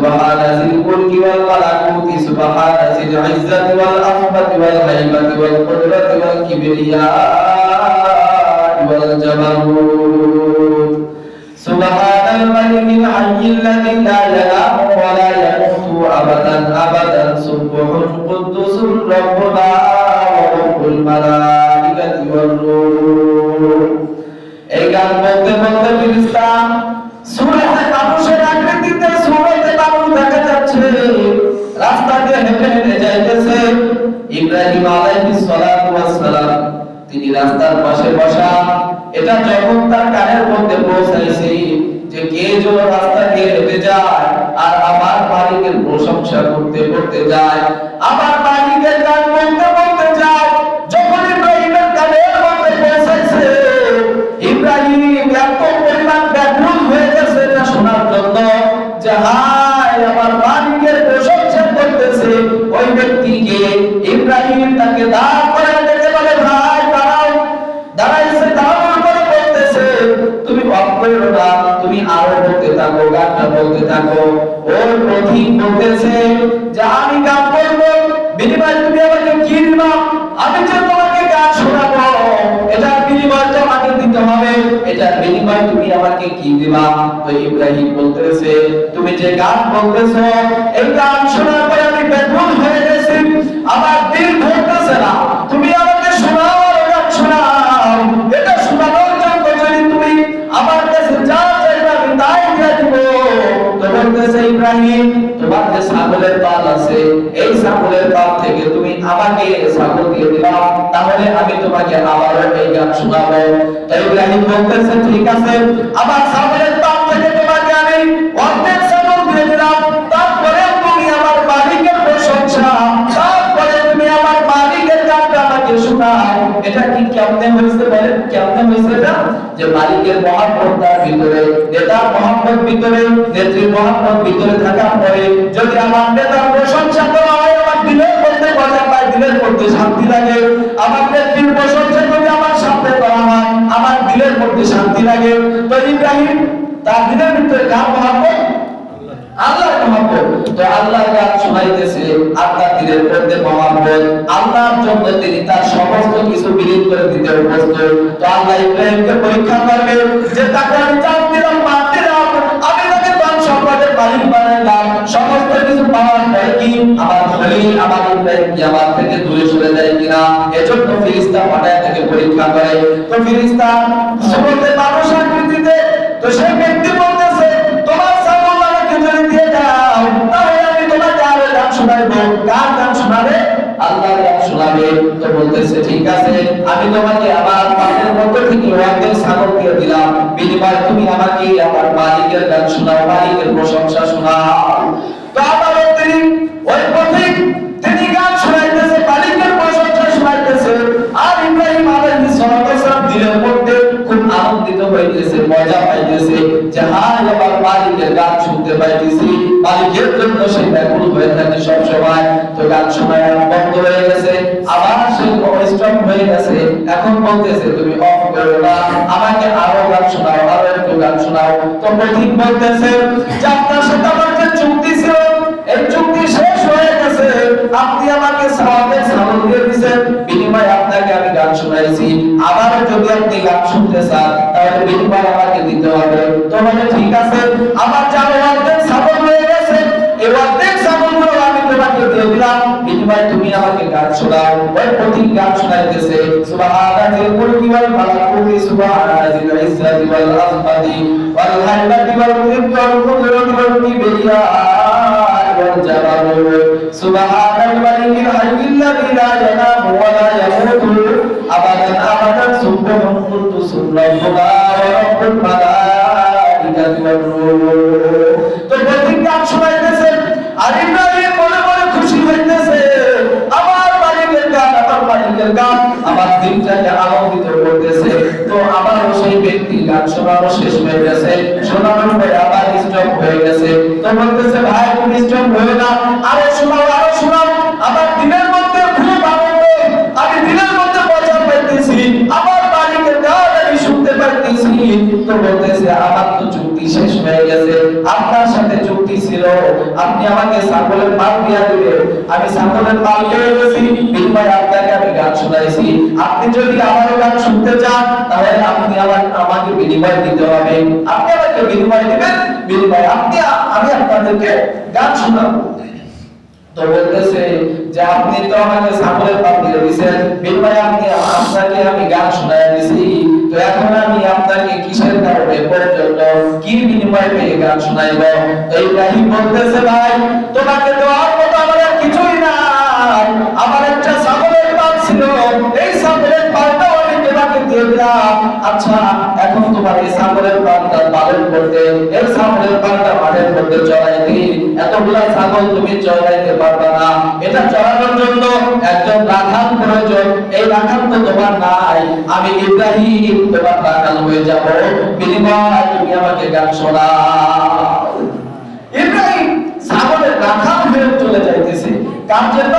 সুবহানাল মুলকি ওয়াল মালাকুতি সুবহানাল ইজ্জাতি ওয়াল আযমাতি ওয়াল হাইবাতি ওয়াল কুদরাতি ওয়াল কিবরিয়া ওয়াল জাবারুত সুবহানাল মালিকিল হাইয়িল লাযী লা ইয়ানামু ওয়া লা ইয়ামুতু আবাদান আবাদান সুবহুল কুদ্দুসুর রাব্বুনা ওয়া রাব্বুল মালাইকাতি ওয়ার রূহ। এই গান বলতে বলতে ফেরেশতা সূরাতে মানুষের আকৃতিতে সূরাতে মানুষ দেখা যাচ্ছে, রাস্তা দিয়ে হেঁটে হেঁটে যাইতেছে। ইব্রাহিম আলাইহিস সালাতু ওয়াস সালাম তিনি রাস্তার পাশে বসা, এটা যখন তার কানের মধ্যে পৌঁছাইছে যে কে যেন রাস্তা দিয়ে হেঁটে যায় আর আমার মালিকের প্রশংসা করতে করতে যায়, আমার মালিকের গান বলতে বলতে যায়, যখন ইব্রাহিমের কানের মধ্যে পৌঁছাইছে ইব্রাহিম এত পরিমাণ ব্যাকুল হয়ে গেছে এটা শোনার জন্য যে হায় আমার মালিকের প্রশংসা করতেছে। ওই ব্যক্তিকে ইব্রাহিম তাকে দাঁড় করে ডেকে বলে, ভাই দাঁড়াও। দাঁড়াইছে, দাঁড়ানোর পরে বলতেছে, তুমি অফ করো না, তুমি আরো বলতে থাকো, গানটা বলতে থাকো। ওর পথিক বলতেছে যে আমি গান বলবো, বিনিময়ে তুমি আমাকে কি দিবা? আমি যে তোমাকে গান শোনাবো এটার বিনিময় তোমাকে দিতে হবে, এটার বিনিময়ে তুমি আমাকে কি দিবা? তো ইব্রাহিম বলতেছে, তুমি যে গান বলতেছো এই গান শোনার পরে আমি বেকুল হয়ে গেছি, আমার দিল ধরতেছে না, তুমি আমাকে শোনাও, গান শোনাও। এটা শোনানোর জন্য যদি তুমি আমার কাছে যা চাইবে আমি তাই দিয়ে দিব। তো বলতেছে ইব্রাহিম, তোমার যে ছাগলের পাল আছে এই ছাগলের পাল থেকে তুমি আমাকে ছাগল দিয়ে দিবা, তাহলে আমি তোমাকে আবার এই গান শোনাবো। তো ইব্রাহিম বলতেছে ঠিক আছে, আমার ছাগলের পাল থেকে তোমাকে আমি অর্ধেক ছাগল দিয়ে দিলাম, তারপরে তুমি আমার মালিকের প্রশংসা, তারপরে তুমি আমার মালিকের গানটা আমাকে শোনাও। এটা কি কেমনে হয়েছে বলেন? কেমনে হয়েছে এটা? যে মালিকের মহব্বত তার ভিতরে, নেতার মহব্বত ভিতরে, নেত্রীর মহব্বত ভিতরে থাকার পরে যদি আমার নেতার প্রশংসা করা হয় আমার দিলের মধ্যে মজা পায়, দিলের মধ্যে শান্তি লাগে। আমার নেত্রীর প্রশংসা যদি আমার সামনে করা হয় আমার দিলের মধ্যে শান্তি লাগে। তো ইব্রাহিম তার দিলের ভিতরে কার মহব্বত? আল্লাহর মহব্বত। তো আল্লাহর গান শোনাইতেছে, আল্লাহর দিলের মধ্যে মহব্বত, আল্লাহর জন্য তিনি তার সমস্ত কিছু বিলীন করে দিতে প্রস্তুত। তো আল্লাহ ইব্রাহিমকে পরীক্ষা করবে যে তাকে আমি জান দিলাম, মান দিলাম, আমি তাকে ধন সম্পদের মালিক বানাইলাম, সমস্ত কিছু পাওয়ার পরে কি আমার খলিল আমার ইব্রাহিম কি আমার থেকে দূরে সরে যায় কিনা, এজন্য ফেরেশতা পাঠায় তাকে পরীক্ষা করে। তো ফেরেশতা সুরতে মানুষ আকৃতিতে, তো সেই ব্যক্তি বলতেছে তোমার ছাগল আমাকে যদি দিয়ে দাও তাহলে আমি তোমাকে আরো গান শোনাবো। কার গান শোনাবে? আল্লাহর গান শোনাবে। তো বলতেছে ঠিক আছে, আমি তোমাকে আমার পাপের মধ্য থেকে অর্ধেক ছাগল দিয়ে দিলাম, বিনিময়ে তুমি আমাকে আমার মালিকের গান শোনাও, মালিকের প্রশংসা শোনাও। তো আবার তিনি ওই পথিক তিনি গান শোনাইতেছে, মালিকের প্রশংসা শোনাইতেছে, আর ইব্রাহিম আলাইহিস সালাম দিলের মধ্যে খুব আনন্দিত হইতেছে, মজা পাইতেছে যে হায় আমার মালিকের গান শুনতে পাইতেছি, মালিকের জন্য সে ব্যাকুল হয়ে থাকে সব সময়। তো গান শোনা বন্ধ হয়ে গেছে, আবার সে স্টপ হয়ে গেছে। এখন বলতেছে তুমি অফ করো না, আমাকে আরো গান শোনাও, আরো একটু গান শোনাও। তো পথিক বলতেছে যে আপনার সাথে আমার যে চুক্তি ছিল এই চুক্তি শেষ হয়ে গেছে, আপনি আমাকে সওয়াবের ছাগল দিয়ে দিয়েছেন, বিনিময়ে আপনাকে আমি গান শোনাইছি, আবার যদি আপনি গান শুনতে চান তাহলে বিনিময়ে আমাকে দিতে হবে। তো মানে ঠিক আছে, আমার যা অর্ধেক ছাগল হয়ে গেছে এই অর্ধেক ছাগলগুলো আমি তোমাকে দিয়ে দিলাম, বিনিময়ে তুমি আমাকে গান শোনাও। ওই পথিক গান শোনাইতেছে সুবহানাল মুলকি ওয়াল মালাকুতি সুবহানাল ইজ্জাতি ওয়াল আযমাতি ওয়াল হাইবাতি ওয়াল কুদরাতি ওয়াল কিবরিয়া ওয়াল জাবারুত সুবহানাল মালিকিল হাইয়িল লাযী লা ইয়ানামু ওয়া লা ইয়ামুতু আবাদান আবাদান সুবহুল কুদ্দুসুর রাব্বুনা ওয়া রাব্বুল মালাইকাতি ওয়ার রূহ। তো পথিক গান শোনাইতেছে আর ইব্রাহিম মনে মনে খুশি হইতেছে, আমার মালিকের গান, আমার মালিকের গান আমার দিনটাকে আনন্দিত করতেছে। তো আবার সেই ব্যক্তি গান শোনানো শেষ হয়ে গেছে, শোনানোর পরে আবার স্টপ হয়ে গেছে। তো বলতেছে ভাই তুমি স্টপ হয়ে না, আরো শোনাও, আরো শোনাও, আমার দিনের মধ্যে খুব আনন্দ, আমি দিনের মধ্যে মজা পাইতেছি, আমার মালিকের গান আমি শুনতে পাইতেছি। তো বলতেছে আমার তো চুক্তি শেষ হয়ে গেছে, আপনার সাথে চুক্তি ছিল ছিল আপনি আমাকে ছাগলের পাল দিয়া দিবেন, আমি ছাগলের পাল নিয়ে গেছি, বিনিময়ে আপনাকে আমি গান শোনাইছি। আপনি যদি আমার গান শুনতে চান তাহলে আপনি আমাকে বিনিময় দিতে হবে। আপনি আমাকে বিনিময় দিবেন, বিনিময়ে আমি আপনাদেরকে গান শোনাবো। তো বলতেছে যে আপনি তো আমাকে ছাগলের পাল দিয়ে দিয়েছেন, বিনিময়ে আপনাকে আমি গান শোনায় দিয়েছি, তো এখন আমি আপনাকে কিসের কারণে পর্যন্ত কি বিনিময় পেয়ে গান শোনাইব? ইব্রাহিম বলতেছে ভাই তোমাকে দেওয়ার মতো আমার কিছুই নাই, আমার একটা ছাগলের পাল ছিল, এই ছাগলের পালটাও আমি তোমাকে দিয়ে দিলাম। আচ্ছা এখন তোমার এই ছাগলের পালটা পালন করতে, এই ছাগলের পালটা মাঠের মধ্যে চড়াইতে, এতগুলা ছাগল তুমি চড়াইতে পারবে না, এটা চড়ানোর জন্য একজন রাখাল প্রয়োজন, এই রাখাল তো তোমার নাই, আমি ইব্রাহিম তোমার রাখাল হয়ে যাব, বিনিময়ে তুমি আমাকে গান শোনাও। ইব্রাহিম ছাগলের রাখাল হয়ে চলে যাইতেছে, কার জন্য?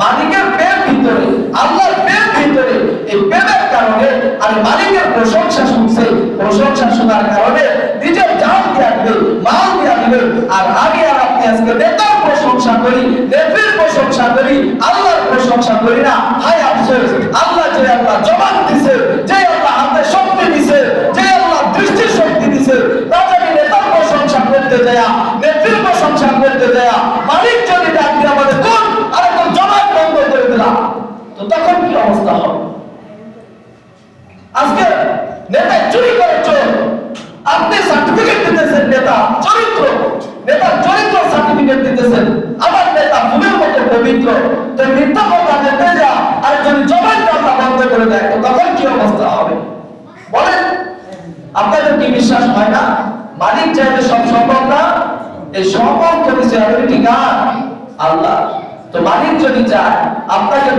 মালিকের প্রেম ভিতরে, আল্লাহর প্রেম ভিতরে, এই প্রেমের কারণে আর মালিকের প্রশংসা শুনছে, প্রশংসা শোনার কারণে নিজের জান দিয়ে দিবে, মাল দিয়ে দিবে। আর আমি আর আপনি আজকে নেতার প্রশংসা করি, নেত্রীর প্রশংসা করি, আল্লাহর প্রশংসা করি না। হায় আফসোস, আল্লাহ যে আল্লাহ জবান দিছে, যে আল্লাহ হাতে শক্তি দিছে, যে আল্লাহ দৃষ্টি শক্তি দিছে, তা যদি নেতার প্রশংসা করতে যায়, নেত্রীর প্রশংসা করতে যায়, মালিক যদি ডাক দিয়ে আমাদের কোন আর কোন জবান বন্ধ করে দিলাম, তো তখন কি অবস্থা হবে? আজকে নেতা চুরি করে চোর, আপনি সার্টিফিকেট দিতেছেন নেতা চরিত্র, নেতার চরিত্র সার্টিফিকেট দিতেছেন, আমার নেতা ফুলের মতো পবিত্র, তো মিথ্যা কথা বলতে যা আর যদি জবানটা আমরা বন্ধ করে দেয়, তো তখন কি অবস্থা হবে বলেন? আপনাদের কি বিশ্বাস হয় না মালিক চাইলে সব সম্ভব না? এই সম্ভব করেছে অ্যাবিলিটি কার? আল্লাহ। তো মালিক যদি চায় আপনাকে